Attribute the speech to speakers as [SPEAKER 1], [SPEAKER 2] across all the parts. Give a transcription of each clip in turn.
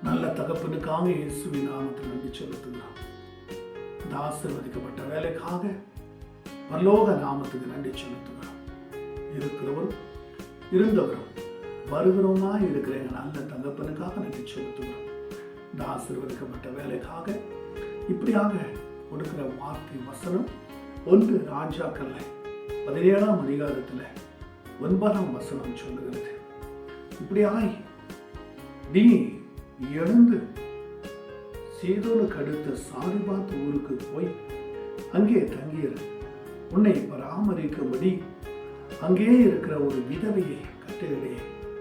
[SPEAKER 1] நல்ல தகப்பனுக்காக இயேசுவின் நாமத்தில் நன்றி செலுத்துகிறோம். இந்த ஆசீர்வதிக்கப்பட்ட வேலைக்காக பரலோக நாமத்துக்கு நன்றி செலுத்துகிறோம். இருக்கிறவரும் இருந்தவரும் வருகிறவமாய் இருக்கிற எங்கள் நல்ல தகப்பனுக்காக நன்றி செலுத்துகிறோம். இந்த ஆசீர்வதிக்கப்பட்ட வேலைக்காக இப்படியாக கொடுக்கிற வார்த்தை வசனம் 1 ராஜாக்கள்ல 17ஆம் அதிகாரத்தில் 9ஆம் வசனம் சொல்லுகிறது. இப்படியாய் நீ எழுந்து சீதோனுக்கு அடுத்த சாரிபாத் ஊருக்கு போய் அங்கே தங்கியிரு. உன்னை பராமரிக்கும்படி அங்கே இருக்கிற ஒரு விதவையை கட்டளை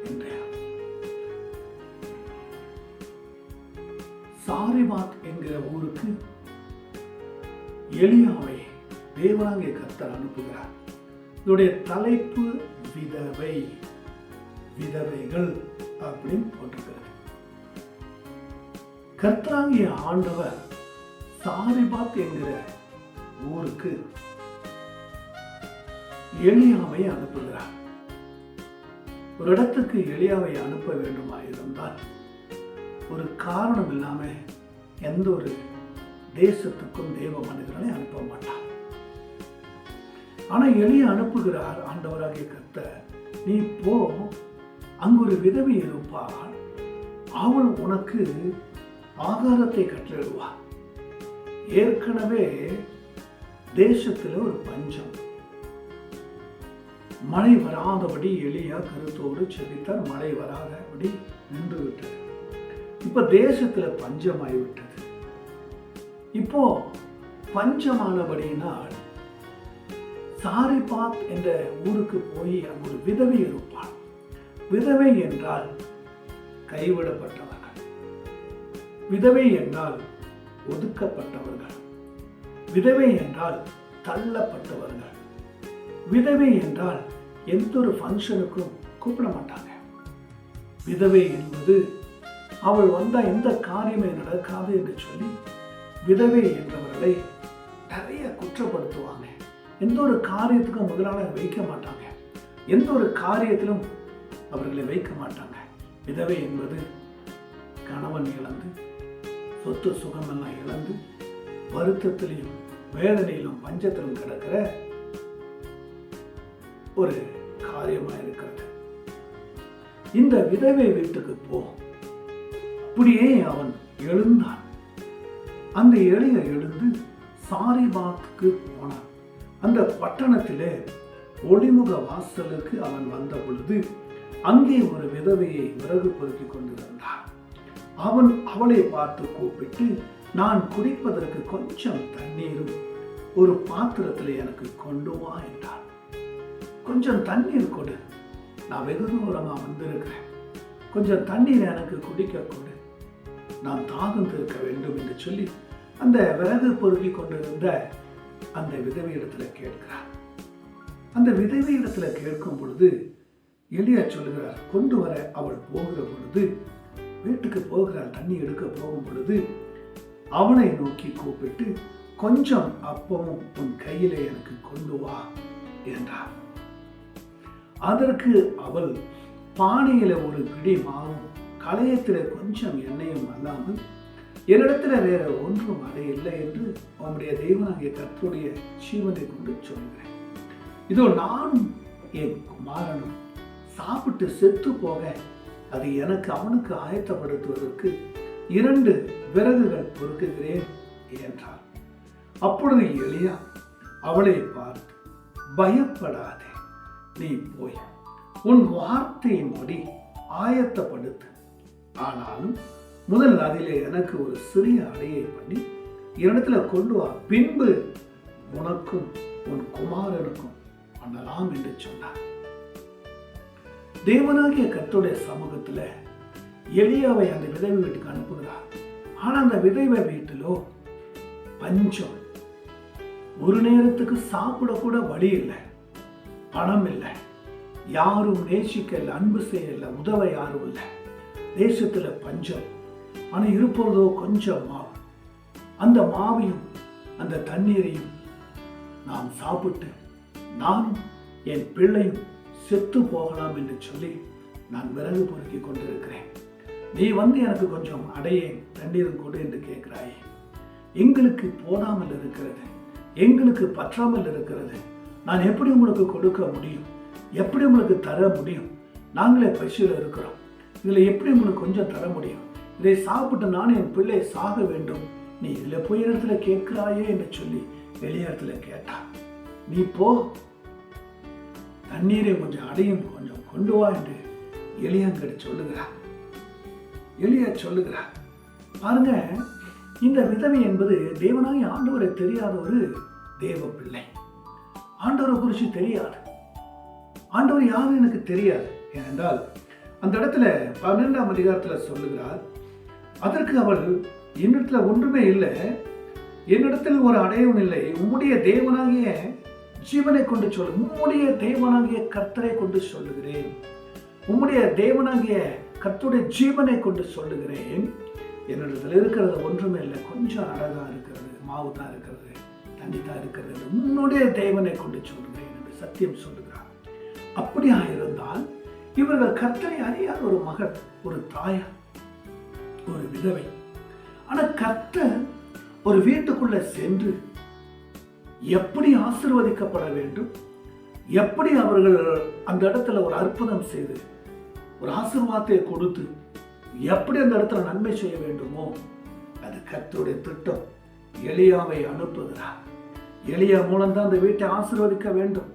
[SPEAKER 1] என்றார். சாரிபாத் என்கிற ஊருக்கு எலியாவை தேவனாகிய கர்த்தர் அனுப்புகிறார். இதனுடைய தலைப்பு விதவை, விதவைகள் அப்படின்னு போட்டிருக்கிறது. கர்த்தராகிய ஆண்டவர் சாரிபாத் என்கிற ஊருக்கு எலியாவை அனுப்புகிறார். ஒரு இடத்துக்கு எலியாவை அனுப்ப வேண்டுமா இருந்தால் ஒரு காரணம் இல்லாம எந்த ஒரு தேசத்துக்கும் தேவ மனிதனை அனுப்ப மாட்டார். ஆனா எலியா அனுப்புகிறார் ஆண்டவராகிய கர்த்தர். நீ போ, அங்கு ஒரு விதவை இருப்பாள், அவள் உனக்கு ஆகாரத்தை கட்டளிடுவார். ஏற்கனவே தேசத்தில் ஒரு பஞ்சம், மழை வராதபடி எலியா கருத்தோடு செபித்தார். மழை வராதபடி நின்று விட்டது. இப்ப தேசத்துல பஞ்சமாய்விட்டது. இப்போ பஞ்சமானபடியினால் சாரிபாத் என்ற ஊருக்கு போய் அங்கு ஒரு விதவை இருப்பாள். விதவை என்றால் கைவிடப்பட்டவர்கள், விதவை என்றால் ஒதுக்கப்பட்டவர்கள், விதவை என்றால் தள்ளப்பட்டவர்கள், விதவை என்றால் எந்த ஒரு ஃபங்க்ஷனுக்கும் கூப்பிட மாட்டாங்க. விதவை என்பது அவள் வந்தா எந்த காரியமே நடக்காது என்று சொல்லி விதவை என்றவர்களை நிறைய குற்றப்படுத்துவாங்க. எந்த ஒரு காரியத்துக்கும் முதலாக வைக்க மாட்டாங்க, எந்த ஒரு காரியத்திலும் அவர்களை வைக்க மாட்டாங்க. விதவை என்பது கணவன் இழந்து சொத்து சுகமெல்லாம் இழந்து வருத்தத்திலையும் வேதனையிலும் பஞ்சத்திலும் கிடக்கிற ஒரு காரியமா இருக்கிறது. இந்த விதவை வீட்டுக்கு போ. அப்படியே அவன் எழுந்தான். அந்த எளிய எழுந்து சாரிபாத்துக்கு போனான். அந்த பட்டணத்திலே ஒளிமுக வாசலுக்கு அவன் வந்த பொழுது அங்கே ஒரு விதவையை விறகு பொறுக்கி கொண்டிருந்தார். அவன் அவளை பார்த்து கூப்பிட்டு, நான் குடிப்பதற்கு கொஞ்சம் தண்ணீரும் ஒரு பாத்திரத்தில் எனக்கு கொண்டு வா என்றார். கொஞ்சம் தண்ணீர் கொடு, நான் வெகு தூரமா வந்திருக்கிறேன், கொஞ்சம் தண்ணீர் எனக்கு குடிக்க கொடு, நான் தாகம் தீர்க்க வேண்டும் என்று சொல்லி அந்த விறகு பொறுக்கி கொண்டிருந்த அந்த விதவை இடத்துல கேட்கிறார். அந்த விதவை இடத்துல கேட்கும் பொழுது எலியா சொல்லுகிறார். கொண்டு வர அவள் போகிற பொழுது, வீட்டுக்கு போகிறார், தண்ணி எடுக்க போகும் பொழுது அவனை நோக்கி கூப்பிட்டு, கொஞ்சம் அப்பமும் உன் கையிலே எனக்கு கொண்டு வா என்றார். அதற்கு அவள் பானையில ஒரு பிடி மாவும் களையத்தில கொஞ்சம் எண்ணெயும் அல்லாமல் என்னிடத்துல வேற ஒன்றும் அடையில்லை என்று அவனுடைய தெய்வனாகிய கர்த்தருடைய ஜீவனை கொண்டு சொல்கிறேன். இதோ நானும் என் குமாரனும் சாப்பிட்டு செத்து போக அது எனக்கு அவனுக்கு ஆயத்தப்படுத்துவதற்கு 2 விறகுகள் பொறுக்குகிறேன் என்றார். அப்பொழுது எலியா அவளை பார்த்து, பயப்படாதே, நீ போய் உன் வார்த்தையின்படி ஆயத்தப்படுத்து. ஆனாலும் முதல் அதிலே எனக்கு ஒரு சிறிய அடையை பண்ணி இடத்துல கொண்டு வா, பின்பு உனக்கும் உன் குமாரனுக்கும் பண்ணலாம் என்று சொன்னார். தேவனாகிய கர்த்தருடைய சமூகத்துல எலியாவை அந்த விதவை வீட்டுக்கு அனுப்புகிறார். ஆனா அந்த விதவை வீட்டிலோ பஞ்சம், ஒரு நேரத்துக்கு சாப்பிட கூட வழி இல்லை, பணம் இல்லை, யாரும் நேசிக்க இல்லை, அன்பு செய்ய இல்லை, உதவ யாரும் இல்லை. தேசத்துல பஞ்சம். ஆனா இருப்பதோ கொஞ்சம் மாவு. அந்த மாவையும் அந்த தண்ணீரையும் நாம் சாப்பிட்டு நானும் என் பிள்ளையும் செத்து போகலாம் என்று சொல்லி நான் விறகு பொறுக்கி கொண்டிருக்கிறேன். நீ வந்து எனக்கு கொஞ்சம் அடையேன் தண்ணீரும் கொடு என்று கேட்கிறாயே. எங்களுக்கு போதாமல் இருக்கிறது, எங்களுக்கு பற்றாமல் இருக்கிறது. நான் எப்படி உங்களுக்கு கொடுக்க முடியும்? எப்படி உங்களுக்கு தர முடியும்? நாங்களே பசியில் இருக்கிறோம். இதில் எப்படி உங்களுக்கு கொஞ்சம் தர முடியும்? இதை சாப்பிட்டு நான் என் பிள்ளை சாக வேண்டும், நீ இதில் போய் இடத்துல கேட்கிறாயே என்று சொல்லி வெளியிடத்துல கேட்டான். நீ போ, தண்ணீரை கொஞ்சம் அடையும் கொஞ்சம் கொண்டு வா என்று எலியாங்கிட்ட சொல்லுகிறார். எலியா சொல்லுகிறார். பாருங்க, இந்த விதவை என்பது தேவனாய் ஆண்டவரை தெரியாத ஒரு தேவ பிள்ளை. ஆண்டவரை குறித்து தெரியாது. ஆண்டவர் யாரும் எனக்கு தெரியாது. ஏனென்றால் அந்த இடத்துல 12ஆம் அதிகாரத்தில் சொல்லுகிறார், அதற்கு அவள் என்னிடத்துல ஒன்றுமே இல்லை, என்னிடத்தில் ஒரு அடையவும் இல்லை, உம்முடைய தேவனாகிய ஜீவனை கொண்டு சொல்லு, உம்முடைய தேவனாகிய கர்த்தரை கொண்டு சொல்லுகிறேன், உம்முடைய தேவனாகிய கர்த்தருடைய ஜீவனை கொண்டு சொல்லுகிறேன், என்னிடத்தில் இருக்கிறது ஒன்றுமே இல்லை, கொஞ்சம் அழகா இருக்கிறது, மாவு தான் இருக்கிறது, தண்ணி தான் இருக்கிறது, உன்னுடைய தேவனை கொண்டு சொல்லுகிறேன் என்று சத்தியம் சொல்லுகிறார். அப்படியா இருந்தால் இவர்கள் கர்த்தரை அறியாத ஒரு மகள், ஒரு தாயார், ஒரு விதவை. ஆனா கர்த்தர் ஒரு வீட்டுக்குள்ள சென்று எப்படி ஆசீர்வதிக்கப்பட வேண்டும், எப்படி அவர்கள் அந்த இடத்துல ஒரு அற்புதம் செய்து ஒரு ஆசீர்வாதத்தை கொடுத்து எப்படி அந்த இடத்துல நன்மை செய்ய வேண்டுமோ அது கர்த்தருடைய திட்டம். எலியாவை அனுப்புகிறார். எலியா மூலம்தான் அந்த வீட்டை ஆசீர்வதிக்க வேண்டும்.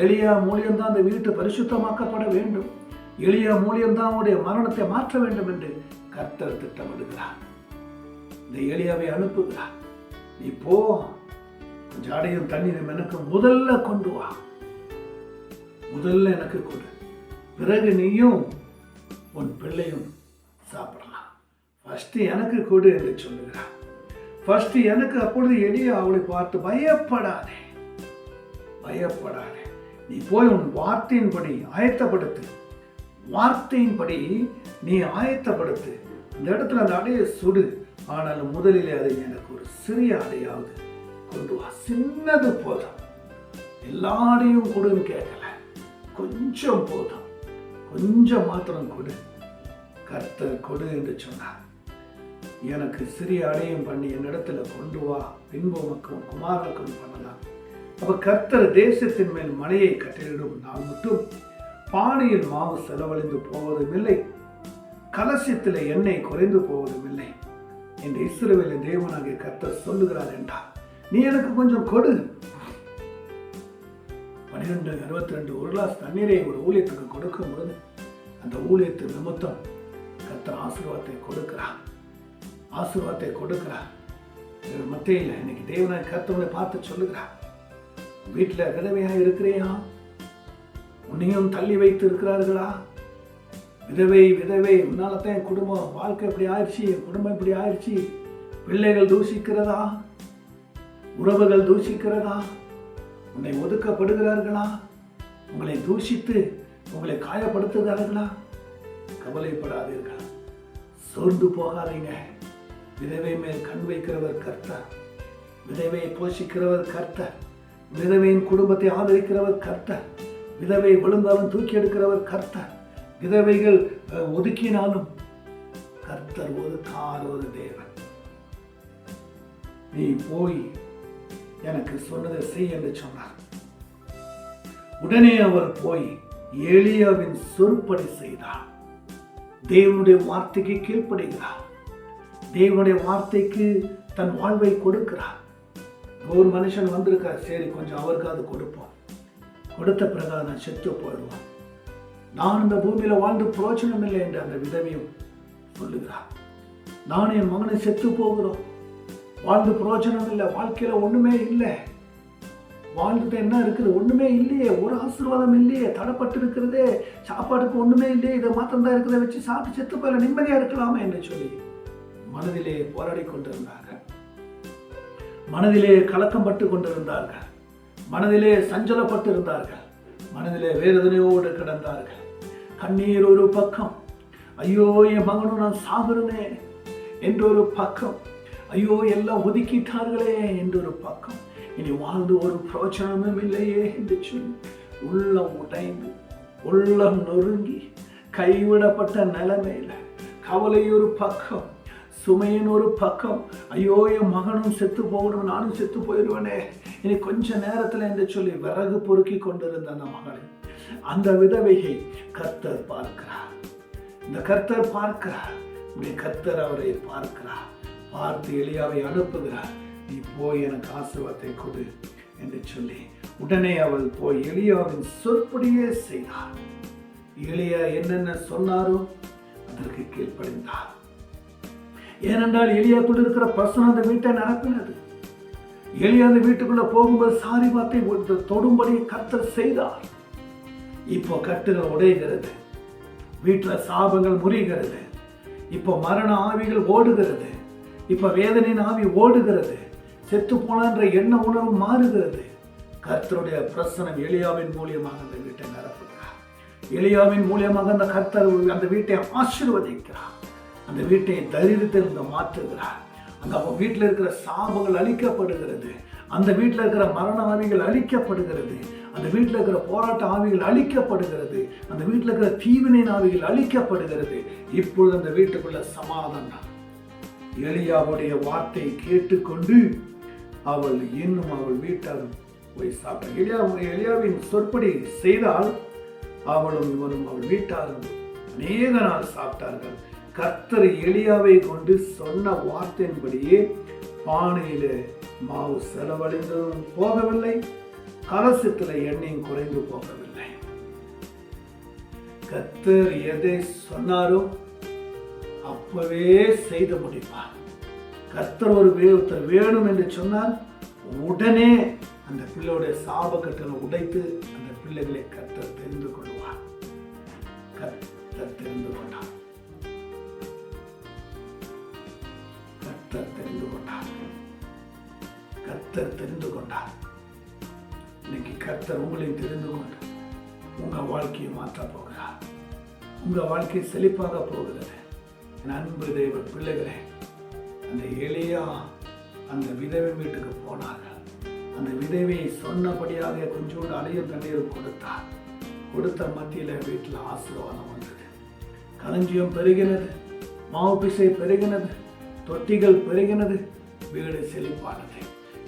[SPEAKER 1] எலியா மூலியம்தான் அந்த வீட்டு பரிசுத்தமாக்கப்பட வேண்டும். எலியா மூலியம்தான் அவனுடைய மரணத்தை மாற்ற வேண்டும் என்று கர்த்தர் திட்டமிடுகிறார். இந்த எலியாவை அனுப்புகிறார். நீ போ, கொஞ்சம் அடையும் தண்ணீரை எனக்கு முதல்ல கொண்டு வா, முதல்ல எனக்கு கொடு, பிறகு நீயும் உன் பிள்ளையும் சாப்பிடலாம், ஃபர்ஸ்ட் எனக்கு கொடு என்று சொல்லுகிறார். ஃபர்ஸ்ட் எனக்கு. அப்பொழுது எலியா அவளை பார்த்து, பயப்படாதே, பயப்படாதே, நீ போய் உன் வார்த்தையின்படி ஆயத்தப்படுத்து, வார்த்தையின்படி நீ ஆயத்தப்படுத்து, இந்த இடத்துல அந்த அடையை சுடு, ஆனாலும் முதலிலே அதை எனக்கு ஒரு சிறிய அடையாவது கொண்டு வா, சின்னது போதும், எல்லாரையும் கொடுன்னு கேட்கல, கொஞ்சம் போதும், கொஞ்சம் மாத்திரம் கொடு, கர்த்தர் கொடு என்று சொன்னார். எனக்கு சிறிய அடையும் பண்ணி என்னிடத்துல கொண்டு வா, பின்பு உமக்கும் குமாரனுக்கும் பண்ணலாம். அப்ப கர்த்தர் தேசத்தின் மேல் மலையை கட்டிடும் நாள் மட்டும் பானையில் மாவு செலவழிந்து போவதும் இல்லை, கலசத்தில் எண்ணெய் குறைந்து போவதும் இல்லை என்று இஸ்ரவேலின் தேவனாகிய கர்த்தர் சொல்லுகிறார் என்றார். நீ எனக்கு கொஞ்சம் கொடு. 12:62 ஒரு கிளாஸ் தண்ணீரை ஒரு ஊழியத்துக்கு கொடுக்கும் போது அந்த ஊழியத்து நிமித்தம் கர்த்தர் ஆசீர்வாதத்தை கொடுக்கிறார், ஆசீர்வாதத்தை கொடுக்கிறார். மத்தியில் இன்னைக்கு தேவனாய் கர்த்தரை பார்த்து சொல்லுகிறார், வீட்டில் விதவையா இருக்கிறியா? உன்னையும் தள்ளி வைத்து இருக்கிறார்களா? விதவை விதவை, உன்னாலதான் என் குடும்பம் வாழ்க்கை இப்படி ஆயிடுச்சு, என் குடும்பம் இப்படி ஆயிடுச்சு, பிள்ளைகள் தூஷிக்கிறதா, உறவுகள் தூஷிக்கிறதா, உன்னை ஒதுக்கப்படுகிறார்களா, உங்களை தூஷித்து உங்களை காயப்படுத்துகிறார்களா? கவலைப்படாதீர்கள், சோர்ந்து போகாதீங்க. விதவை மேல் கண் வைக்கிறவர் கர்த்தர், விதவையை போஷிக்கிறவர் கர்த்தர், விதவையின் குடும்பத்தை ஆதரிக்கிறவர் கர்த்தர், விதவை விழுந்தாலும் தூக்கி எடுக்கிறவர் கர்த்தர், விதவைகள் ஒதுக்கினாலும் கர்த்தர் ஒதுக்காத ஒரு தேவன். நீ போய் எனக்கு சொன்னதை செய் என்று சொன்னார். உடனே அவர் போய் எலியாவின் சொற்படி செய்தார். தேவனுடைய வார்த்தைக்கு கீழ்ப்படுகிறார், தேவனுடைய வார்த்தைக்கு தன் வாழ்வை கொடுக்கிறார். ஒரு மனுஷன் வந்திருக்கார், சரி கொஞ்சம் அவருக்காவது கொடுப்போம், கொடுத்த பிறகு நான் செத்து போயிடுவான், நான் இந்த பூமியில வாழ்ந்து பிரயோஜனம் இல்லை என்று அந்த விதவையும் சொல்லுகிறார். நான் என் மகனை செத்து போகிறோம், வாழ்ந்து பிரயோஜனம் இல்லை, வாழ்க்கையில ஒண்ணுமே இல்லை, வாழ்ந்துட்டு என்ன இருக்குது, ஒண்ணுமே இல்லையே, ஒரு ஆசீர்வாதம் இல்லையே, தடப்பட்டு இருக்கிறதே, சாப்பாடுக்கு ஒண்ணுமே இல்லையே, இதை மாத்திரம் தான் இருக்கிறத வச்சு சாப்பிட்டு செத்து போயில நிம்மதியா இருக்கலாமே என்று சொல்லி மனதிலே போராடி கொண்டிருந்தார்கள், மனதிலே கலக்கம் பட்டு கொண்டிருந்தார்கள், மனதிலே சஞ்சலப்பட்டு இருந்தார்கள், மனதிலே வேதனையோடு கிடந்தார்கள். கண்ணீர் ஒரு பக்கம், ஐயோ என் மகனும் நான் சாகுறனே என்று ஒரு பக்கம், ஐயோ எல்லாம் ஒதுக்கிட்டார்களே என்று ஒரு பக்கம், இனி வாழ்ந்து ஒரு பிரயோஜனமும் இல்லையே என்று சொல்லி உள்ளம் உடைந்து உள்ளம் நொறுங்கி கைவிடப்பட்ட நிலைமையில கவலை ஒரு பக்கம், சுமையின் ஒரு பக்கம். ஐயோ, என் மகனும் செத்து போகணும், நானும் செத்து போயிடுவேனே இனி கொஞ்ச நேரத்தில் என்று சொல்லி விறகு பொறுக்கி கொண்டிருந்த அந்த மகளை, அந்த விதவையை கர்த்தர் பார்க்கிறார். இந்த கர்த்தர் பார்க்கிறார். கர்த்தர் அவரை பார்க்கிறார். பார்த்து எலியாவை அனுப்புகிறார். நீ போய் எனக்கு ஆசீர்வாதத்தை கொடு என்று சொல்லி உடனே அவள் போய் எலியாவின் சொற்படியே செய்தார். எலியா என்னென்ன சொன்னாரோ அதற்கு கீழ்ப்படிந்தார். ஏனென்றால் எலியாக்குள்ள இருக்கிற பிரசனம் அந்த வீட்டை நிரப்பினது. எலியா அந்த வீட்டுக்குள்ள போகும்போது சாரிபாத்தை தொடும்படி கர்த்தர் செய்தார். இப்போ கட்டுகள் உடைகிறது, வீட்டுல சாபங்கள் முறிகிறது, இப்போ மரண ஆவிகள் ஓடுகிறது, இப்ப வேதனையின் ஆவி ஓடுகிறது, செத்து போன எண்ண உணர்வு மாறுகிறது. கர்த்தருடைய பிரசனம் எலியாவின் மூலியமாக அந்த வீட்டை நிரப்புகிறார். எலியாவின் மூலியமாக அந்த கர்த்தர் அந்த வீட்டை ஆசீர்வதிக்கிறார். அந்த வீட்டை தைரியத்திலிருந்து மாற்றுகிறார். அந்த வீட்டில் இருக்கிற சாபங்கள் அழிக்கப்படுகிறது. அந்த வீட்டில் இருக்கிற மரண ஆவிகள் அழிக்கப்படுகிறது. அந்த வீட்டில் இருக்கிற போராட்ட ஆவிகள் அழிக்கப்படுகிறது. அந்த வீட்டில் இருக்கிற தீவினை ஆவிகள் அழிக்கப்படுகிறது. இப்பொழுது அந்த வீட்டுக்குள்ள சமாதானம். எலியாவுடைய வார்த்தை கேட்டுக்கொண்டு அவள் இன்னும் அவள் வீட்டார் போய் சாப்பிட்டாள். எலியாவின் சொற்படி செய்தால் அவளும் இவனும் அவள் வீட்டாரும் அநேக நாள் சாப்பிட்டார்கள். கர்த்தர் எலியாவை கொண்டு சொன்ன வார்த்தையின்படியே பானையில மாவு செலவழிந்ததும் போகவில்லை, கலசத்துல எண்ணெயும் குறைந்து போகவில்லை. கர்த்தர் எதை சொன்னாரோ அப்பவே செய்து முடிப்பார். கர்த்தர் ஒருத்தர் வேணும் என்று சொன்னால் உடனே அந்த பிள்ளையுடைய சாபக்கட்டளை உடைத்து அந்த பிள்ளைகளை கர்த்தர் தெரிந்து கொள்வார். கர்த்தர் தெரிந்து கொண்டார். கர்த்தர் தெரிந்து கொண்டார். கர்த்தர் தெரிந்து கொண்டார். இன்னைக்கு கர்த்தர் உங்களையும் தெரிந்து கொண்டு உங்க வாழ்க்கையை மாற்ற போகிறார். உங்க வாழ்க்கை செழிப்பாக போகிறது. அன்பு தேவ பிள்ளைகளே, அந்த எலியா அந்த விதவை வீட்டுக்கு போனார்கள். அந்த விதவையை சொன்னபடியாக கொஞ்சோண்டு அலையும் தண்ணீரும் கொடுத்தார். கொடுத்த மத்தியில வீட்டில் ஆசீர்வாதம் வந்தது. களஞ்சியம் பெருகினது, மாவு பிசை பெருகினது, தொட்டிகள் பெருகினது, வீடு செழிப்பானது.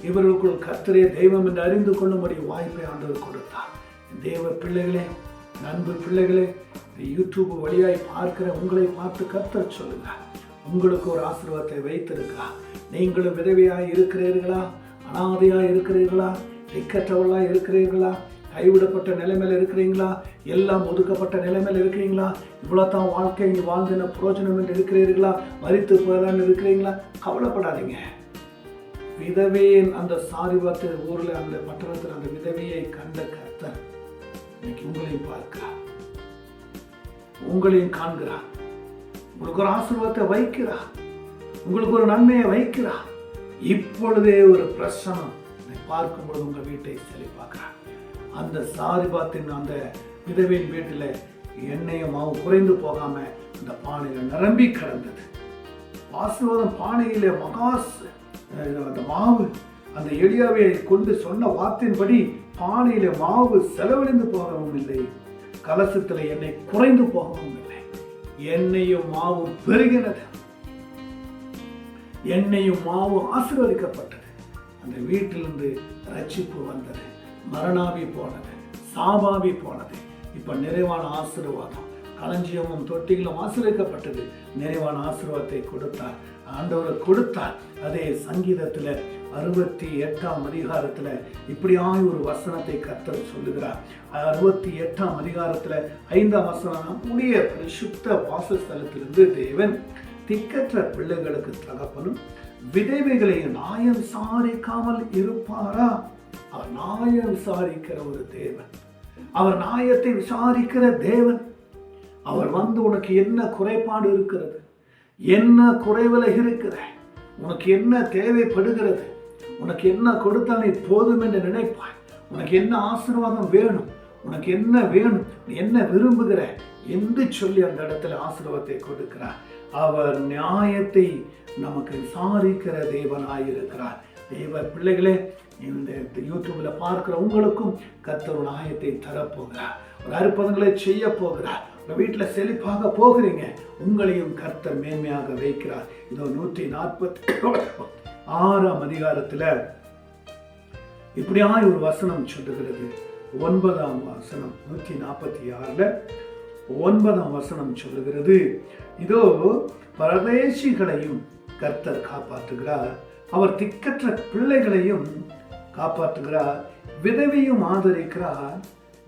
[SPEAKER 1] இவர்களுக்குள் கர்த்தரே தெய்வம் என்று அறிந்து கொள்ளும்படி வாய்ப்பை ஆண்டவர் கொடுத்தார். தேவ பிள்ளைகளே, அன்பு பிள்ளைகளே, யூடியூப் வழியாய் பார்க்கிற உங்களை பார்த்து கர்த்தர் சொல்லுங்க, உங்களுக்கு ஒரு ஆசீர்வாதத்தை வைத்திருக்கிறார். நீங்களும் விதவையாய் இருக்கிறீர்களா? அனாதையாய் இருக்கிறீர்களா? திக்கற்றவர்களா இருக்கிறீர்களா? கைவிடப்பட்ட நிலைமையில இருக்கிறீங்களா? எல்லாம் ஒதுக்கப்பட்ட நிலைமையில இருக்கிறீங்களா? இவ்வளவுதான் வாழ்க்கை வாழ்ந்த புரோஜனம் என்று இருக்கிறீர்களா? மரித்து போயதான் இருக்கிறீங்களா? கவலைப்படாதீங்க. விதவையின் அந்த சாரிபாத்து ஊர்ல அந்த பட்டணத்தில் அந்த விதவையை கண்ட கர்த்தர் இன்னைக்கு உங்களையும் பார்க்கிறார், உங்களையும் காண்கிறார். உங்களுக்கு ஒரு ஆசீர்வாதத்தை வைக்கிறார், உங்களுக்கு ஒரு நன்மையை வைக்கிறார். இப்பொழுதே ஒரு பிரசனம் பார்க்கும்போது உங்க வீட்டை செழிப்பாக்குறார். அந்த சாரிபாத்தின் அந்த விதவையின் வீட்டில் எண்ணெயும் மாவு குறைந்து போகாம அந்த பானையில நிரம்பி கிடந்தது. ஆசீர்வாதம் பானையில அந்த மாவு அந்த எலியாவை கொண்டு சொன்ன வார்த்தையின்படி பானையில மாவு செலவழிந்து போகவும் இல்லை, கலசத்துல எண்ணெய் குறைந்து போகவும் இல்லை. எண்ணெயும் மாவும் பெருகினது. எண்ணெயும் மாவும் ஆசீர்வதிக்கப்பட்டது. அந்த வீட்டிலிருந்து ரட்சிப்பு வந்தது. மரணாவி போனது, சாபாவி போனது. இப்ப நிறைவான ஆசீர்வாதம். களஞ்சியமும் தொட்டிகளும் ஆசீர்வதிக்கப்பட்டது. நிறைவான ஆசீர்வாதத்தை கொடுத்தார், ஆண்டவர் கொடுத்தார். அதே சங்கீதத்துல 68ஆம் அதிகாரத்துல இப்படியான ஒரு வசனத்தை கர்த்தர் சொல்லுகிறார். 68ஆம் அதிகாரத்துல 5ஆம் வசனம், நம்முடைய பரிசுத்த வாசஸ்தலத்திலிருந்து தேவன் திக்கற்ற பிள்ளைகளுக்கு தகப்பனும் விதவைகளை நியாயம் விசாரிக்காமல் இருப்பாரா? அவர் நியாயம் விசாரிக்கிற ஒரு தேவன், அவர் நியாயத்தை விசாரிக்கிற தேவன். அவர் வந்து உனக்கு என்ன குறைபாடு இருக்கிறது, என்ன குறைவில இருக்கிற, உனக்கு என்ன தேவைப்படுகிறது, உனக்கு என்ன கொடுத்தா நீ போதும் என்று நினைப்பாய், உனக்கு என்ன ஆசீர்வாதம் வேணும், உனக்கு என்ன வேணும், நீ என்ன விரும்புகிற என்று சொல்லி அந்த இடத்துல ஆசீர்வாதத்தை கொடுக்கிறார். அவர் நியாயத்தை நமக்கு விசாரிக்கிற தேவனாயிருக்கிறார். தேவ பிள்ளைகளே, இந்த யூடியூப்ல பார்க்கிற உங்களுக்கும் கர்த்தர் ஒரு நியாயத்தை தரப்போகிறார். ஒரு அற்புதங்களை செய்ய போகிறார். உங்க வீட்டுல செழிப்பாக போகிறீங்க, உங்களையும் கர்த்தர் மேன்மையாக வைக்கிறார். இதோ 146 அதிகாரத்துல இப்படியாய் ஒரு வசனம் சொல்லுகிறது. 9ஆம் வசனம், 146 9ஆம் வசனம் சொல்லுகிறது, இதோ பரதேசிகளையும் கர்த்தர் காப்பாற்றுகிறார், அவர் திக்கற்ற பிள்ளைகளையும் காப்பாற்றுகிறார், விதவையும் ஆதரிக்கிறார்,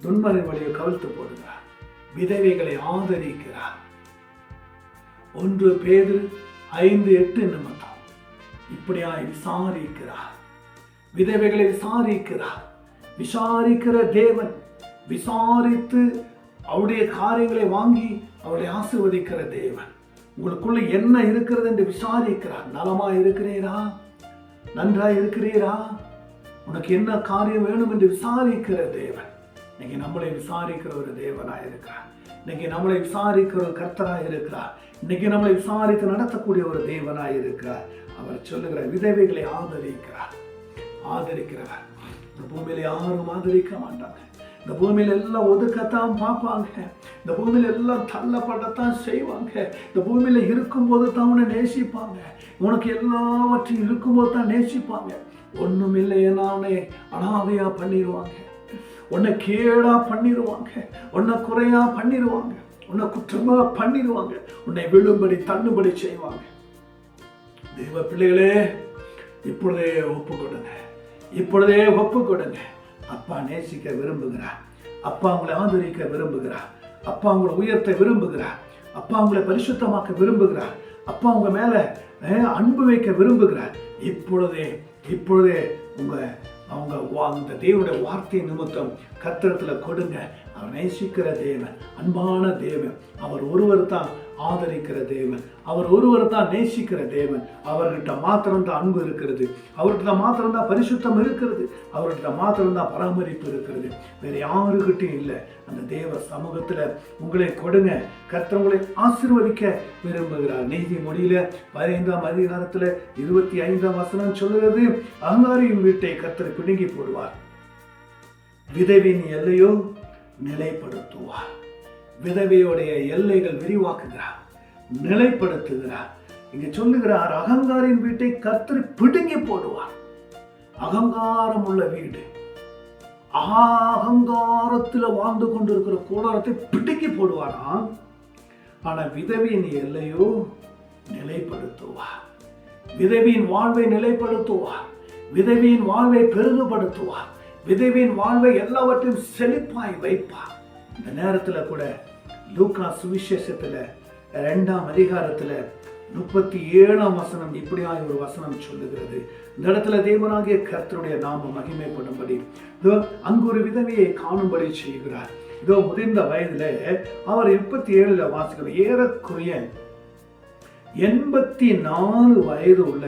[SPEAKER 1] துன்மறை வழியை கவிழ்த்து போடுகிறார். விதவைகளை ஆதரிக்கிறார். 1 பேதுரு 5:8 நிமித்தம் இப்படியாய் விசாரிக்கிறார். விதவைகளை விசாரிக்கிற தேவன், விசாரித்து அவருடைய காரியங்களை வாங்கி அவளை ஆசீர்வதிக்கிற தேவன். உங்களுக்குள்ள என்ன இருக்கிறது என்று விசாரிக்கிறார். நலமா இருக்கிறீரா? நன்றா இருக்கிறீரா? உனக்கு என்ன காரியம் வேணும் என்று விசாரிக்கிற தேவன். இன்னைக்கு நம்மளை விசாரிக்கிற ஒரு தேவனாய் இருக்கிறார். இன்னைக்கு நம்மளை விசாரிக்கிற ஒரு கர்த்தராய் இருக்கிறார். இன்னைக்கு நம்மளை விசாரித்து நடத்தக்கூடிய ஒரு தேவனாய் இருக்கிறார். அவர் சொல்லுகிற விதவைகளை ஆதரிக்கிறவர். இந்த பூமியில யாரும் ஆதரிக்க மாட்டாங்க. இந்த பூமியில எல்லாம் ஒதுக்கத்தான் பார்ப்பாங்க. இந்த பூமியில எல்லாம் தள்ளப்படத்தான் செய்வாங்க. இந்த பூமியில இருக்கும்போது தான் உன்னை நேசிப்பாங்க. உனக்கு எல்லாவற்றையும் இருக்கும்போது தான் நேசிப்பாங்க. ஒண்ணும் இல்லைன்னா உன்னை அனாதையா பண்ணிடுவாங்க, உன்னை கேடா பண்ணிடுவாங்க, உன்னை குறையா பண்ணிடுவாங்க, உன்னை குற்றமா பண்ணிடுவாங்க, உன்னை விழும்படி தள்ளுபடி செய்வாங்க. தேவ பிள்ளைகளே, இப்பொழுதே ஒப்பு கொடுங்க. அப்பா நேசிக்க விரும்புகிறார். அப்பா உங்களை ஆதரிக்க விரும்புகிறார். அப்பா உங்களை உயர்த்த விரும்புகிறார். அப்பா உங்களை பரிசுத்தமாக்க விரும்புகிறார். அப்பா உங்க மேல அன்பு வைக்க விரும்புகிறார். இப்பொழுதே அவங்க அந்த தேவனுடைய வார்த்தை நிமித்தம் கர்த்தரத்துல கொடுங்க. அவர் நேசிக்கிற தேவன், அன்பான தேவன். அவர் ஒருவர் தான் ஆதரிக்கிற தேவன். அவர் ஒருவர் தான் நேசிக்கிற தேவன். அவர்கிட்ட மாத்திரம்தான் அன்பு இருக்கிறது. அவர்கிட்ட மாத்திரம்தான் பரிசுத்தம் இருக்கிறது. அவர்கிட்ட மாத்திரம்தான் பராமரிப்பு இருக்கிறது. வேற யாருக்கிட்டையும் இல்லை. அந்த தேவ சமூகத்துல உங்களை கொடுங்க. கர்த்தர் உங்களை ஆசீர்வதிக்க விரும்புகிறார். நீதிமொழியில 15ஆம் அதிகாரத்துல 25ஆம் வசனம் சொல்லுகிறது, அகங்காரியின் வீட்டை கர்த்தர் பிடுங்கி போடுவார், விதவின் எல்லையோ நிலைப்படுத்துவார். விதவையுடைய எல்லைகள் விரிவாக்குகிறார், நிலைப்படுத்துகிறார். இங்க சொல்லுகிறார், அகங்காரின் வீட்டை கர்த்தர் பிடுங்கி போடுவார். அகங்காரம் உள்ள வீடு, அகங்காரத்துல வாழ்ந்து கொண்டிருக்கிற கூடாரத்தை பிடுங்கி போடுவாராம். ஆனா விதவியின் எல்லையோ நிலைப்படுத்துவார். விதவியின் வாழ்வை நிலைப்படுத்துவார். விதவியின் வாழ்வை பெருகுபடுத்துவார். விதவியின் வாழ்வை எல்லாவற்றையும் செழிப்பாய் வைப்பார். இந்த நேரத்துல கூட லூக்கா சுவிசேஷத்துல 2ஆம் அதிகாரத்துல 37ஆம் வசனம் இப்படியாய் ஒரு வசனம் சொல்லுகிறது. இந்த இடத்துல தேவனாகிய கர்த்தருடைய நாம மகிமைப்படும்படி அங்கு ஒரு விதவையை காணும்படி செய்கிறார். இதோ முதிர்ந்த வயதுல அவர் 37ல வாசிக்கிறார். ஏறக்குறைய 84 வயது உள்ள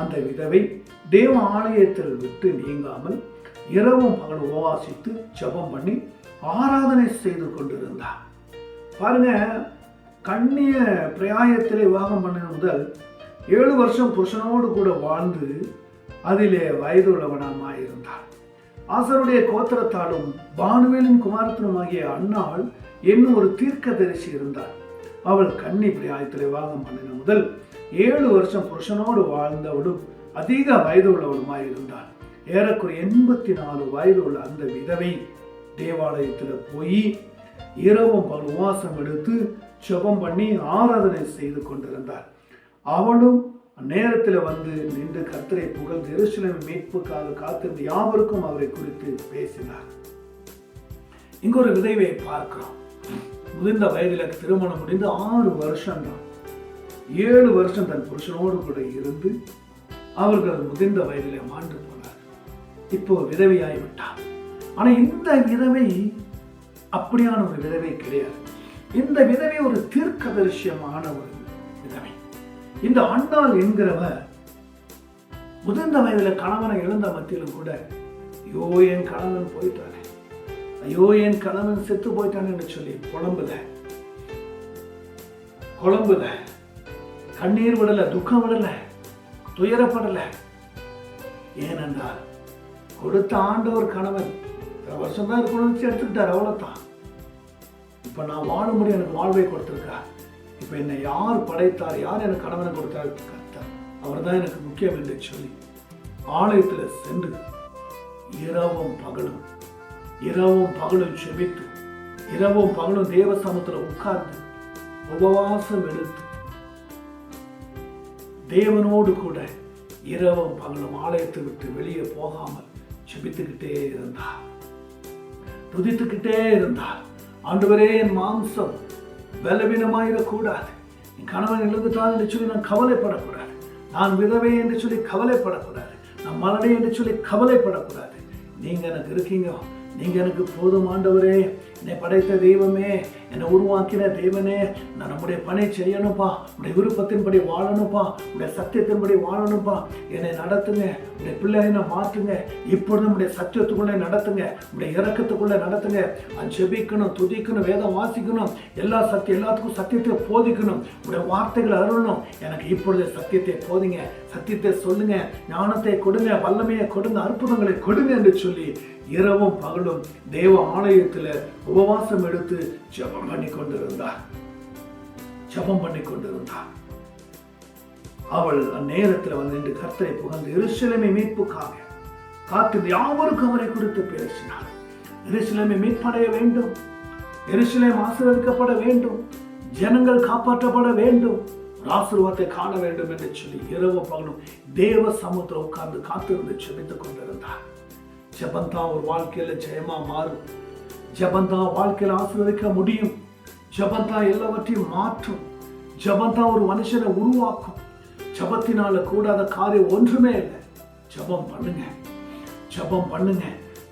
[SPEAKER 1] அந்த விதவை தேவ ஆலயத்தில் விட்டு நீங்காமல் இரவும் பகல் உபவாசித்து ஜெபம் பண்ணி ஆராதனை செய்து கொண்டிருந்தார். பாருங்க, கண்ணிய பிரயாயத்திலே விவாகம் பண்ணின முதல் 7 வருஷம் புருஷனோடு கூட வாழ்ந்து அதிலே வயது உள்ளவனாய் இருந்தார். ஆசருடைய கோத்திரத்தாலும் பானுவேலின் குமாரத்தினுமாகிய அன்னாள் என்னும் ஒரு தீர்க்கதரிசி இருந்தார். அவள் கன்னி பிரயாயத்திலே விவாகம் பண்ணின முதல் 7 வருஷம் புருஷனோடு வாழ்ந்தவளும் அதிக வயது உள்ளவளுமாய் இருந்தாள். ஏறக்குறைய 84 வயது உள்ள அந்த விதவை தேவாலயத்துல போய் இரவும் பகல் உபவாசம் எடுத்து ஜெபம் பண்ணி ஆராதனை செய்து கொண்டிருந்தார். அவளும் நேரத்தில் வந்து நின்று கர்த்தரை புகழ்ந்து எருசலேம் மீட்புக்காக காத்திருந்த யாவருக்கும் அவரை குறித்து பேசினார். இங்க ஒரு விதவை பார்க்கிறோம். முதிர்ந்த வயதில திருமணம் முடிந்து 6 வருஷம் தான், 7 வருஷம் தன் புருஷனோடு கூட இருந்து அவர்கள் முதிர்ந்த வயதிலே மாண்டு போனார். இப்போ விதவையாகிவிட்டார். ஆனா இந்த விதவை அப்படியான ஒரு விதவை கிடையாது. இந்த விதவை ஒரு தீர்க்கதரிசியமான ஒரு விதவை. இந்த அன்னாள் என்கிறவர் முதிர்ந்த வயதுல கணவனை இழந்த மத்தியிலும் கூட, ஐயோ என் கணவன் போயிட்டானே, ஐயோ என் கணவன் செத்து போயிட்டான்னு சொல்லி குழம்புல கண்ணீர் விடல, துக்கம் விடல, துயரப்படல. ஏனென்றால் கொடுத்த ஆண்டவர் கணவன் வருஷம் தான் இருக்கணும்னு எடுத்துக்கிட்டார், அவ்வளவுதான். இப்ப நான் வாழ முடியும், எனக்கு வாழ்வை கொடுத்திருக்கார். இப்ப என்னை யார் படைத்தார், யார் எனக்கு கணவனை கொடுத்தார்? கர்த்தர். அவர் தான் எனக்கு முக்கியம் என்று சொல்லி ஆலயத்துல சென்று இரவும் பகலும் செபித்து, இரவும் பகலும் தேவ சமூகத்துல உட்கார்ந்து உபவாசம் எடுத்து தேவனோடு கூட இரவும் பகலும் ஆலயத்தை விட்டு வெளியே போகாமல் செபித்துக்கிட்டே இருந்தார், துதித்துக்கிட்டே இருந்தார். ஆண்டவரே, என் மாம்சம் பலவீனமாயிடக்கூடாது, என் கணவன் எழுந்துட்டான் என்று சொல்லி நான் கவலைப்படக்கூடாது, நான் விதவை என்று சொல்லி கவலைப்படக்கூடாது, நான் மலடை என்று சொல்லி கவலைப்படக்கூடாது. நீங்க எனக்கு இருக்கீங்க, நீங்க எனக்கு போதும் ஆண்டவரே. என்னை படைத்த தெய்வமே, என்னை உருவாக்கின தெய்வனே, நான் நம்முடைய பணி செய்யணும்ப்பா, உடைய விருப்பத்தின்படி வாழணும்ப்பா, உடைய சத்தியத்தின்படி வாழணும்ப்பா. என்னை நடத்துங்க, உடைய பிள்ளைகளை மாற்றுங்க, இப்பொழுது உடைய சத்தியத்துக்குள்ளே நடத்துங்க, உடைய இறக்கத்துக்குள்ளே நடத்துங்க. நான் ஜெபிக்கணும், துதிக்கணும், வேதம் வாசிக்கணும், எல்லாத்துக்கும் சத்தியத்தை போதிக்கணும், உடைய வார்த்தைகள் அருளணும். எனக்கு இப்பொழுது சத்தியத்தை போதிங்க, சத்தியத்தை சொல்லுங்க, ஞானத்தை கொடுங்க, வல்லமையை கொடுங்க, அற்புதங்களை கொடுங்க என்று சொல்லி இரவும் பகலும் தேவ ஆலயத்தில் உபவாசம் எடுத்து ஜெபம் பண்ணி கொண்டிருந்தார். அவள் அந்நேரத்தில் வந்து கர்த்தரை புகழ்ந்து எருசலேமை மீட்புக்காக காத்து யாவருக்கும் அவரை குறித்து பேசினார். எருசலேமை மீட்படைய வேண்டும், எருசலேம் ஆசீர்வதிக்கப்பட வேண்டும், ஜனங்கள் காப்பாற்றப்பட வேண்டும், ஆசீர்வாதத்தை காண வேண்டும் என்று சொல்லி இரவும் பகலும் தேவ சமூகத்தில் உட்கார்ந்து காத்திருந்து செபித்துக் கொண்டிருந்தார். ஜெபந்தான் ஒரு வாழ்க்கையில ஜெயமா மாறும், ஜெபந்தான் வாழ்க்கையில ஆசீர்வதிக்க முடியும், ஜெபந்தான் எல்லாவற்றையும் மாற்றும், ஜெபந்தான் ஒரு மனுஷனை உருவாக்கும். ஜெபத்தினால கூடாத காரியம் ஒன்றுமே இல்லை. ஜெபம் பண்ணுங்க.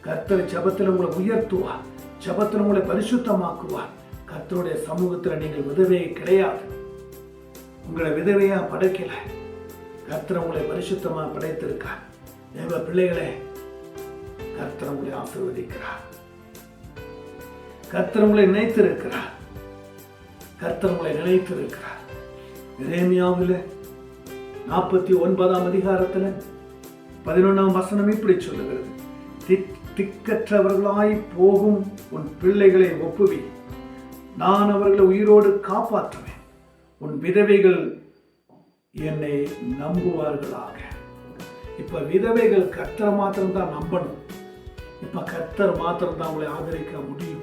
[SPEAKER 1] கர்த்தர் ஜெபத்தில் உங்களை உயர்த்துவார், ஜெபத்தில் உங்களை பரிசுத்தமாக்குவார். கர்த்தருடைய சமூகத்தில் நீங்கள் விதவையே கிடையாது, உங்களை விதவையா படைக்கல, கர்த்தர் உங்களை பரிசுத்தமா படைத்திருக்கார். தேவ பிள்ளைகளே, கர்த்தர் உங்களை ஆசீர்வதிக்கிறார், கர்த்தர் உங்களை நினைத்திருக்கிறார். எரேமியாவிலே 49ஆம் அதிகாரத்தில் 11ஆம் வசனம் இப்படி சொல்லுகிறது: திக்கற்றவர்களாய் போகும் உன் பிள்ளைகளை ஒப்புவி, நான் அவர்களை உயிரோடு காப்பாற்றுவேன், உன் விதவைகள் என்னை நம்புவார்களாக. இப்ப விதவைகள் கர்த்தர் மாத்திரம்தான் நம்பணும். இப்ப கர்த்தர் மாத்திரம்தான் உங்களை ஆதரிக்க முடியும்,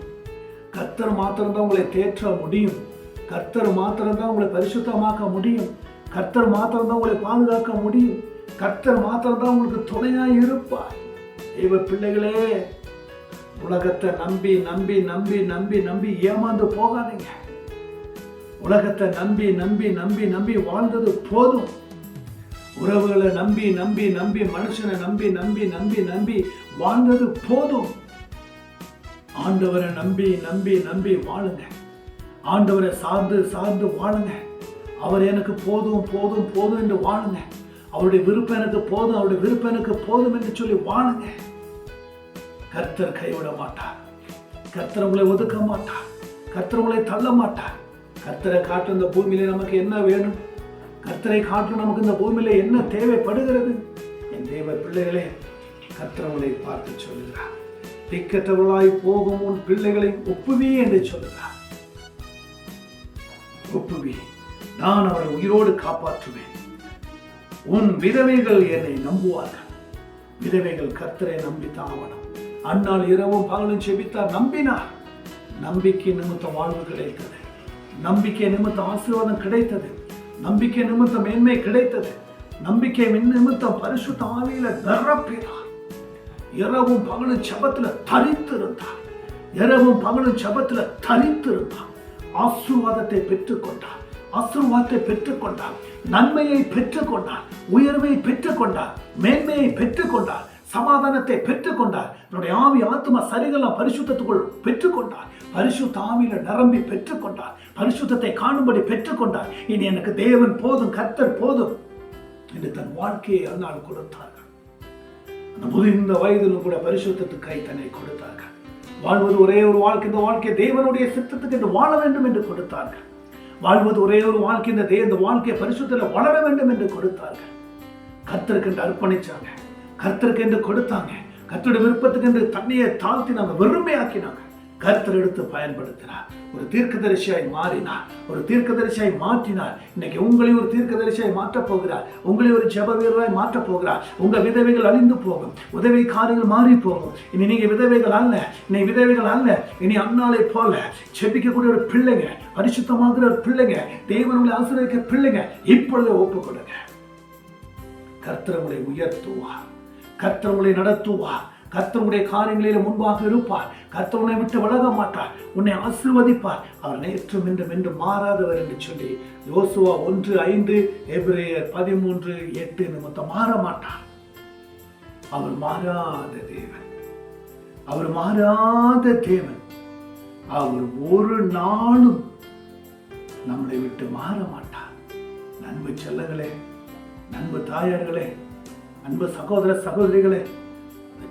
[SPEAKER 1] கர்த்தர் மாத்திரம்தான் உங்களை தேற்ற முடியும், கர்த்தர் மாத்திரம்தான் உங்களை பரிசுத்தமாக்க முடியும், கர்த்தர் மாத்திரம்தான் உங்களை பாதுகாக்க முடியும், கர்த்தர் மாத்திரம்தான் உங்களுக்கு துணையாய் இருப்பார். தெய்வ பிள்ளைகளே, உலகத்தை நம்பி நம்பி நம்பி நம்பி நம்பி ஏமாந்து போகாதீங்க. உலகத்தை நம்பி நம்பி நம்பி நம்பி வாழ்ந்தது போதும். உறவுகளை நம்பி நம்பி நம்பி மனுஷனை நம்பி நம்பி நம்பி நம்பி வாழ்ந்தது போதும். ஆண்டவரை நம்பி நம்பி நம்பி வாழுங்க, ஆண்டவரை சார்ந்து சார்ந்து வாழுங்க. அவர் எனக்கு போதும் போதும் போதும் என்று வாழுங்க. அவருடைய விருப்பம் எனக்கு போதும், அவருடைய விருப்பம் எனக்கு போதும் என்று சொல்லி வாழுங்க. கர்த்தர் கைவிட மாட்டார், கர்த்தர் உங்களை ஒதுக்க மாட்டார், கர்த்தர் உங்களை தள்ள மாட்டார். கர்த்தரை காட்டு இந்த பூமியில நமக்கு என்ன வேணும், கர்த்தரை காட்டு நமக்கு இந்த பூமியில என்ன தேவைப்படுகிறது? என் தேவ பிள்ளைகளே, கர்த்தர் உங்களை பார்த்து சொல்லுகிறார், திக்கற்றவர்களாய் போகும் உன் பிள்ளைகளை ஒப்புவி என்று சொல்லுகிறார். ஒப்புவி, நான் அவரை உயிரோடு காப்பாற்றுவேன், உன் விதவைகள் என்னை நம்புவார்கள். விதவைகள் கர்த்தரை நம்பித்தான் ஆவணும். அந்நாள் இரவும் பகலும் செபித்தார், நம்பினார். நம்பிக்கை நிமித்தம் வாழ்வு கிடைத்தது, நம்பிக்கை நிமித்தம் ஆசீர்வாதம் கிடைத்தது, நம்பிக்கை நிமித்தம் மேன்மை கிடைத்தது, நம்பிக்கை நிமித்தம் பரிசுத்த ஆவியில நிரப்பினார். இரவும் பகலும் ஜெபத்துல தரித்திருந்தார், இரவும் பகலும் ஜெபத்துல தரித்திருந்தார். ஆசீர்வாதத்தை பெற்றுக்கொண்டார், ஆசீர்வாதத்தை பெற்றுக்கொண்டார், நன்மையை பெற்றுக்கொண்டார், உயர்வை பெற்றுக்கொண்டார், மேன்மையை பெற்றுக்கொண்டார், சமாதானத்தை பெற்றுக்கொண்டார். என்னுடைய ஆவி ஆத்மா சரிகளெல்லாம் பரிசுத்தத்துக்குள் பெற்றுக்கொண்டார், பரிசுத்த ஆவியில நிரம்பி பெற்றுக்கொண்டார், பரிசுத்தத்தை காணும்படி பெற்றுக்கொண்டார். இனி எனக்கு தேவன் போதும், கர்த்தர் போதும் என்று தன் வாழ்க்கையை அதனால் கொடுத்தார்கள். அந்த முதிர்ந்த வயதிலும் கூட பரிசுத்தத்துக்கு கை தன்னை கொடுத்தார்கள். வாழ்வது ஒரே ஒரு வாழ்க்கை, இந்த வாழ்க்கை தேவனுடைய சித்தத்துக்கு என்று வாழ வேண்டும் என்று கொடுத்தார்கள். வாழ்வது ஒரே ஒரு வாழ்க்கை, இந்த வாழ்க்கையை பரிசுத்தத்தில் வளர வேண்டும் என்று கொடுத்தார்கள். கர்த்தருக்கு என்று அர்ப்பணிச்சாங்க, கர்த்தருக்கு என்று கொடுத்தாங்க, கர்த்தருடைய விருப்பத்துக்கு என்று தன்னையை தாழ்த்தினாங்க, வெறுமையாக்கினாங்க. கர்த்தர் எடுத்து பயன்படுத்தினார். ஒரு தீர்க்கதரிசியாய் மாறினார், ஒரு தீர்க்கதரிசியாய் மாற்றினார். இன்னைக்கு உங்களை ஒரு தீர்க்கதரிசியாய் மாற்றப் போகிறார், உங்களை ஒரு ஜெப வீரராய் மாற்றப் போகிறார். உங்க விதவைகள் அழிந்து போகும், உதவி காரியங்கள் மாறி போகும். இனி நீங்க விதவைகள் அல்ல, இனி விதவைகள் அல்ல, இனி அன்னாலை போல ஜெபிக்கக்கூடிய ஒரு பிள்ளைங்க, பரிசுத்தமாகிற ஒரு பிள்ளைங்க, தேவனுடைய ஆசீர்வதிக்க பிள்ளைங்க. இப்பொழுதே ஒப்புக் கொடுங்க. கர்த்தர் உங்களை உயர்த்துவார், கர்த்தர் உங்களை நடத்துவார், கர்த்தர் உடைய காரியங்களில் முன்பாக இருப்பார். கர்த்தர் உன்னை விட்டு விலக மாட்டார், உன்னை ஆசீர்வதிப்பார். அவர் நேற்றும் இன்றும் என்று மாறாதவர் என்று சொல்லி யோசுவா 1:5, எபிரேயர் 13:8 மொத்தம் மாற மாட்டார். அவர் மாறாத தேவன், அவர் மாறாத தேவன். அவர் ஒரு நாளும் நம்மளை விட்டு மாற மாட்டார். நண்பு செல்லங்களே, நண்பு தாயார்களே, அன்பு சகோதர சகோதரிகளே,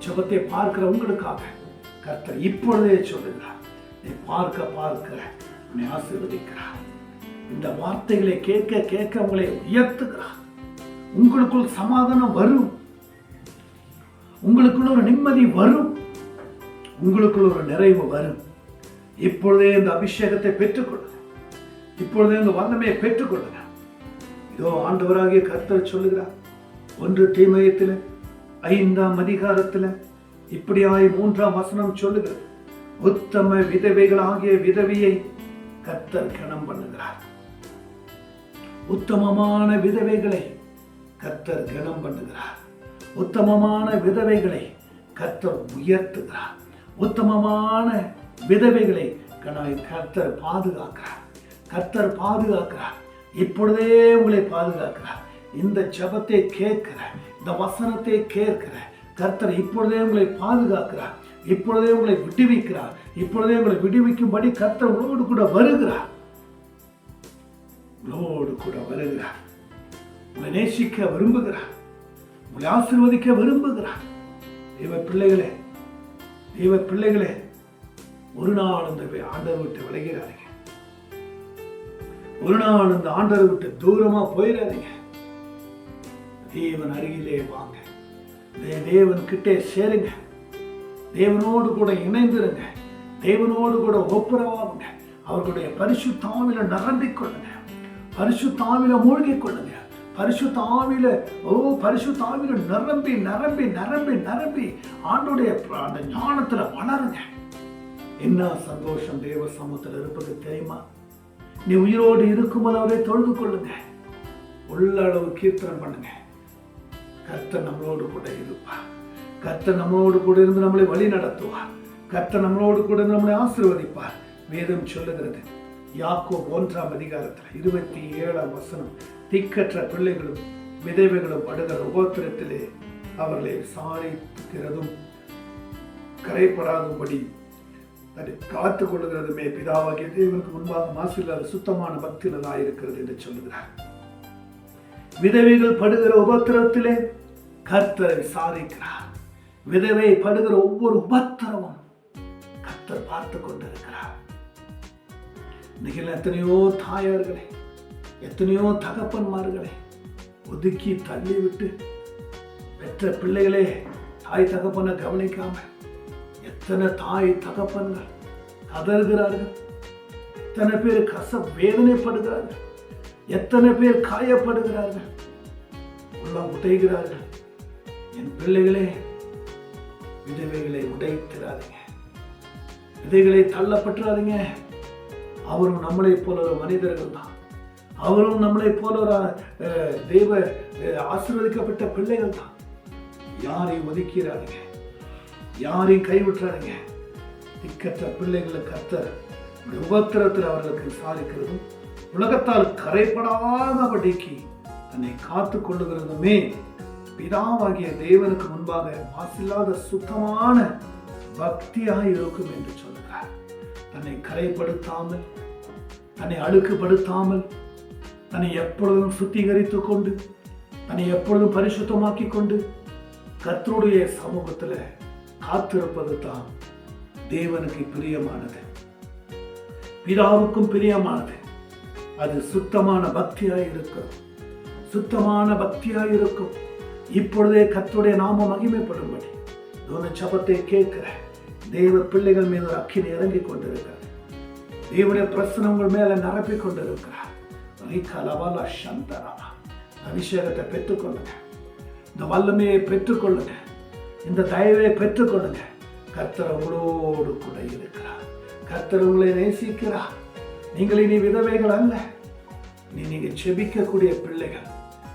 [SPEAKER 1] ஜெபத்தை பார்க்கிற உங்களுக்காக கர்த்தர் இப்பொழுதே சொல்லுகிறார், நீ பார்க்க பார்க்க உன்னை ஆசீர்வதிக்கிறார். இந்த வார்த்தைகளை கேட்க கேட்க உங்களை உயர்த்துகிறார். உங்களுக்குள் சமாதானம் வரும், உங்களுக்குள்ள ஒரு நிம்மதி வரும், உங்களுக்குள்ள ஒரு நிறைவு வரும். இப்பொழுதே இந்த அபிஷேகத்தை பெற்றுக்கொள்ளுங்க, இப்பொழுதே இந்த வல்லமையை பெற்றுக்கொள்ளுங்க. இதோ ஆண்டவராகிய கர்த்தர் சொல்லுகிறார், 1 தீமோத்தேயுவில் 5ஆம் அதிகாரத்தில் இப்படியாய் 3ஆம் வசனம் சொல்லுகிறது, உத்தம விதவைகள் ஆகிய விதவியை கர்த்தர் கனம் பண்ணுகிறார். உத்தமமான விதவைகளை கர்த்தர் கனம் பண்ணுகிறார். உத்தமமான விதவைகளை கர்த்தர் உயர்த்துகிறார். உத்தமமான விதவைகளை கர்த்தர் பாதுகாக்கிறார். கர்த்தர் பாதுகாக்கிறார். இப்பொழுதே உங்களை பாதுகாக்கிறார். இந்த ஜெபத்தை கேட்கிற, இந்த வசனத்தை கேட்கிற கர்த்தர் இப்பொழுதே உங்களை பாதுகாக்கிறார். இப்பொழுதே உங்களை விடுவிக்கிறார். இப்பொழுதே உங்களை விடுவிக்கும்படி கர்த்தர் உங்களோடு கூட வருகிறார். உங்களோடு கூட வருகிறார். உங்களை நேசிக்க விரும்புகிறார். உங்களை ஆசீர்வதிக்க விரும்புகிறார். தேவ பிள்ளைகளே, தேவ பிள்ளைகளே, ஒரு நாள் இந்த ஆண்டவர் விட்டு விலகிறாதீங்க. ஒரு நாள் இந்த ஆண்டவர் விட்டு தூரமா போயிடாதீங்க. தேவன் அருகிலே வாங்க, தேவன் கிட்டே சேருங்க, தேவனோடு கூட இணைந்திருங்க, தேவனோடு கூட ஒப்புரவாகுங்க. அவர்களுடைய பரிசுத்த ஆவியில நிரம்பிக் கொள்ளுங்க, பரிசுத்த ஆவியில மூழ்கிக் கொள்ளுங்க, பரிசுத்த ஆவியில நிரம்பி நிரம்பி நிரம்பி நிரம்பி ஆண்டோடைய அந்த ஞானத்துல வளருங்க. என்ன சந்தோஷம் தேவ சமூகத்தில் இருப்பது தெரியுமா? நீ உயிரோடு இருக்கும்போது அவரை தொழுது கொள்ளுங்க, உள்ள அளவு கீர்த்தனம் பண்ணுங்க. கர்த்தர் நம்மளோடு கூட இருப்பார். கர்த்தர் நம்மளோடு கூட இருந்து நம்மளை வழி நடத்துவார். கர்த்தர் நம்மளோடு கூட இருந்து நம்மளை ஆசீர்வதிப்பார். வேதம் சொல்லுகிறது, யாக்கோபு 1ஆம் அதிகாரத்தில் 27ஆம் வசனம், திக்கற்ற பிள்ளைகளும் விதவைகளும் படுகிற உபத்திரத்திலே அவர்களை விசாரிக்கிறதும் கரைப்படாதபடி அதை காத்துக் கொள்ளுகிறதுமே பிதாவாகிய தேவனுக்கு முன்பாக மாசில்லாத சுத்தமான பக்தியினதாக இருக்கிறது என்று சொல்லுகிறார். விதவைகள் படுகிற உபத்திரத்திலே கர்த்தரை விசாரிக்கிறார். விதவை படுகிற ஒவ்வொரு உபத்திரமும் கர்த்தர் பார்த்து கொண்டிருக்கிறார். இன்னைக்கு எத்தனையோ தாயார்களை, எத்தனையோ தகப்பன்மார்களை ஒதுக்கி தள்ளி விட்டு பெற்ற பிள்ளைகளே தாய் தகப்பனை கவனிக்காம எத்தனை தாய் தகப்பன்கள் கதறுகிறார்கள், எத்தனை பேர் வேதனைப்படுகிறார்கள், எத்தனை பேர் காயப்படுகிறார்கள், உள்ளம் உடைகிறார்கள். என் பிள்ளைகளே, விதவைகளை உடைத்திராதீங்க, விதைகளை தள்ளப்பட்டுறாதீங்க. அவரும் நம்மளை போல ஒரு மனிதர்கள் தான், அவரும் நம்மளை போல ஒரு தெய்வ ஆசீர்வதிக்கப்பட்ட பிள்ளைகள் தான். யாரையும் ஒதுக்கிறாருங்க, யாரையும் கைவிட்டுறாருங்க. திக்கற்ற பிள்ளைகளை கர்த்தர் உபத்திரத்தில் அவர்களுக்கு விசாரிக்கிறதும் உலகத்தால் கரைப்படாதபடிக்கு தன்னை காத்து கொள்ளுகிறதுமே பிதாவாகிய தேவனுக்கு முன்பாக மாசில்லாத சுத்தமான பக்தியாக இருக்கும் என்று சொல்லுகிறார். தன்னை கரைப்படுத்தாமல், தன்னை அழுக்குப்படுத்தாமல், தன்னை எப்பொழுதும் சுத்திகரித்துக் கொண்டு, தன்னை எப்பொழுதும் பரிசுத்தமாக்கி கொண்டு கர்த்தருடைய சமூகத்துல காத்திருப்பது தான் தேவனுக்கு பிரியமானது, பிதாவுக்கும் பிரியமானது. அது சுத்தமான பக்தியாய் இருக்கும், சுத்தமான பக்தியாய் இருக்கும். இப்பொழுதே கர்த்தருடைய நாமம் மகிமைப்படும்படி இந்த ஜெபத்தை கேட்கிற தேவ பிள்ளைகள் மீது ஒரு அக்கினி இறங்கி கொண்டிருக்கிறது. தேவனுடைய பிரசனம் உங்கள் மேல நிரப்பி கொண்டிருக்கிறார். அபிஷேகத்தை பெற்றுக்கொள்ளுங்க. இந்த வல்லமையை பெற்றுக்கொள்ளுங்க. இந்த தயவை பெற்றுக்கொள்ளுங்க. கர்த்தர் உங்களோடு கூட இருக்கிறார். கர்த்தர் உங்களை நேசிக்கிறார். நீங்கள் இனி விதவைகள் அல்ல. நீங்க செபிக்கக்கூடிய பிள்ளைகள்,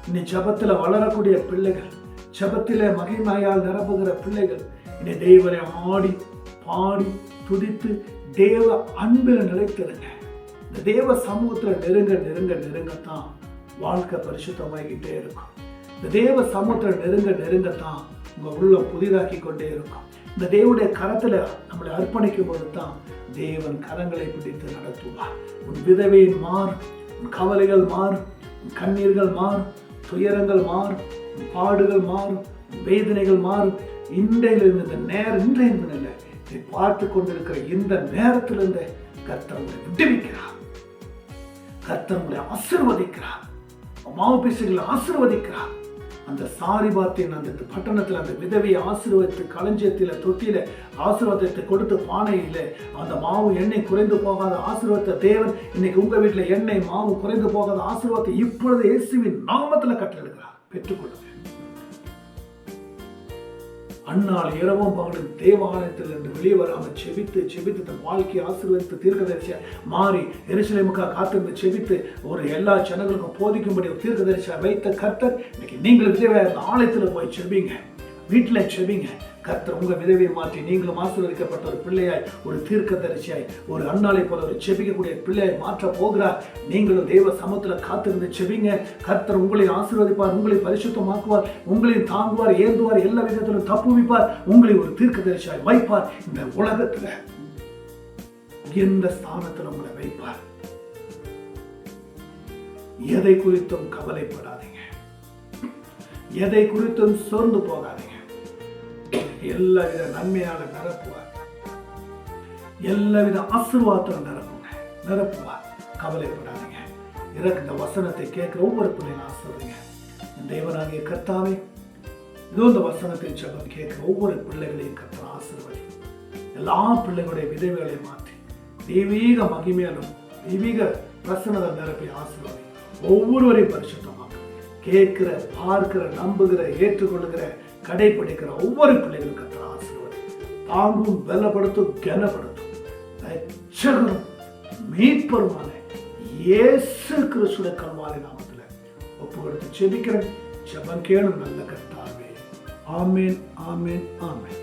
[SPEAKER 1] இனி ஜபத்தில் வளரக்கூடிய பிள்ளைகள், ஜபத்திலே மகிமையால் நிரப்புகிற பிள்ளைகள். இனி தேவனை ஆடி பாடி துதித்து தேவ அன்பில் நிலைத்திருங்க. இந்த தேவ சமூகத்தில் நெருங்க நெருங்க நெருங்கத்தான் வாழ்க்கை பரிசுத்தமாகிட்டே இருக்கும். இந்த தேவ சமூகத்தில் நெருங்க நெருங்கத்தான் உங்க உள்ளம் புதிதாக்கி கொண்டே இருக்கும். இந்த தேவனுடைய கரத்துல நம்மளை அர்ப்பணிக்கும் போது தான் தேவன் கரங்களை பிடித்து நடத்துவார். உன் விதவையின் மாறும், உன் கவலைகள் மாறும், உன் கண்ணீர்கள் மாறும், துயரங்கள் மாறும், உன் பாடுகள் மாறும், வேதனைகள் மாறும். இன்றையிலிருந்து இந்த நேரம், இன்றைய இல்லை, இதை பார்த்து கொண்டிருக்கிற இந்த நேரத்திலிருந்து கர்த்தர் உங்களை விடுவிக்கிறார். கர்த்தர் உங்களை ஆசீர்வதிக்கிறார். மாவு பேசுகளை ஆசீர்வதிக்கிறார். அந்த சாரிபாத்தின் அந்த பட்டணத்தில் அந்த விதவையை ஆசீர்வதித்து களஞ்சியத்தில் தொட்டியில ஆசீர்வாதத்தை கொடுத்து பானையில அந்த மாவு எண்ணெய் குறைந்து போகாத ஆசீர்வாத தேவன் இன்னைக்கு உங்க வீட்டில் எண்ணெய் மாவு குறைந்து போகாத ஆசீர்வாதத்தை இப்பொழுது இயேசுவின் நாமத்தில் கட்டளையிடுகிறார். பெற்றுக்கொள்ளுங்க. அந்நாள் இரவும் பகலும் தேவாலயத்தில் இருந்து வெளியே வராமல் செபித்து தன் வாழ்க்கையை ஆசீர்வதித்து தீர்க்கதரிசியா மாறி எருசலேமுக்காக காத்திருந்து செபித்து ஒரு எல்லா ஜனங்களுக்கும் போதிக்கும்படி ஒரு தீர்க்கதரிசியா வைத்த கர்த்தர் இன்னைக்கு நீங்கள் விதவை ஆலயத்தில் போய் செபிங்க, வீட்டில் செபிங்க. கர்த்தர் உங்க விதவையை மாற்றி நீங்களும் ஆசீர்வதிக்கப்பட்ட ஒரு பிள்ளையாய், ஒரு தீர்க்கதரிசியாய், ஒரு அன்னாலை போல ஒரு செபிக்கக்கூடிய பிள்ளையாய் மாற்ற போகிறார். நீங்களும் தேவ சமூகத்துல காத்திருந்து செபிங்க. கர்த்தர் உங்களை ஆசீர்வதிப்பார், உங்களை பரிசுத்தமாக்குவார், உங்களையும் தாங்குவார், ஏந்துவார், எல்லா விதத்திலும் தப்புவிப்பார், உங்களை ஒரு தீர்க்கதரிசியாய் வைப்பார். இந்த உலகத்துல உயர்ந்த ஸ்தானத்தில் உங்களை வைப்பார். எதை குறித்தும் கவலைப்படாதீங்க, எதை குறித்தும் சோர்ந்து போகாதீங்க. எல்லாவித நன்மையால நிரப்புவார், எல்லாவித ஆசீர்வாதம் நிரப்புவார். கவலைப்படாதீங்க. இந்த வசனத்தை கேட்கிற ஒவ்வொரு பிள்ளைகளும் ஆசீர்வதிங்க. தேவனாகிய கர்த்தாவே, இதோ இந்த வசனத்தை ஜெபம் கேட்கிற ஒவ்வொரு பிள்ளைகளையும் கர்த்தர் ஆசீர்வதி. எல்லா பிள்ளைகளுடைய விதவைகளை மாற்றி தெய்வீக மகிமையாலும் தெய்வீக பிரசன்னத்தை நிரப்பி ஆசீர்வதி. ஒவ்வொருவரையும் பரிசுத்தமாக கேட்கிற, பார்க்கிற, நம்புகிற, ஏற்றுக்கொள்ளுகிற, கடைபிடிக்கிற ஒவ்வொரு பிள்ளைகளும் கர்த்தர் ஆசீர்வதி. தாங்கும், பலப்படுத்தும், கனப்படுத்தும் ரட்சகரும் மீட்பருமான இயேசு கிறிஸ்துவின் கல்வாரி நாமத்தில் ஒப்புக்கொடுத்து செபிக்கிறேன். ஜெபம் கேளும் நல்ல கர்த்தாவே. ஆமென், ஆமென், ஆமென்.